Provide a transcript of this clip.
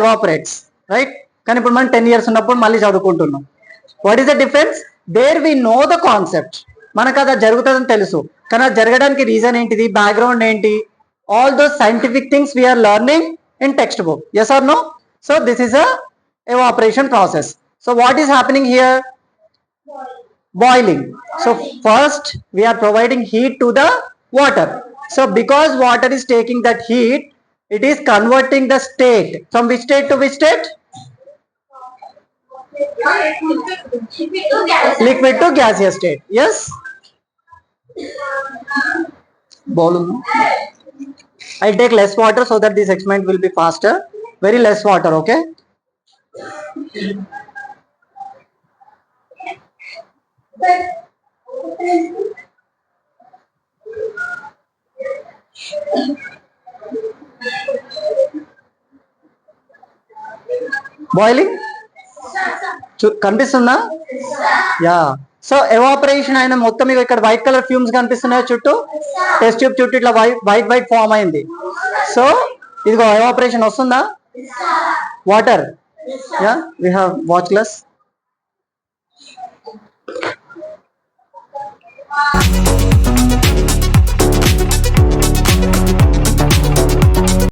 evaporates, right? కానీ ఇప్పుడు మనం 10 years ఉన్నప్పుడు మళ్ళీ చదువుకుంటున్నాం. What is the difference? There we know the concept. మనకు అది జరుగుతుందని తెలుసు, కానీ అది జరగడానికి రీజన్ ఏంటిది, బ్యాక్గ్రౌండ్ ఏంటి? All those scientific things we are learning in text book. Yes or no? So this is a evaporation process. So what is happening here? Boiling. So first we are providing heat to the water. So because water is taking that heat, it is converting the state from which state to which state? Liquid to gaseous state. Yes. Volume. I'll take less water so that this experiment will be faster. Very less water, okay? Boiling కనిపిస్తుందా? Yeah. So evaporation అయిన మొత్తం మీకు ఇక్కడ white colour fumes కనిపిస్తున్నాయి చుట్టూ, test tube చుట్టూ ఇట్లా white form అయింది. సో ఇదిగో ఎవాపరేషన్ వస్తుందా? Water. Yeah, we have watch glass.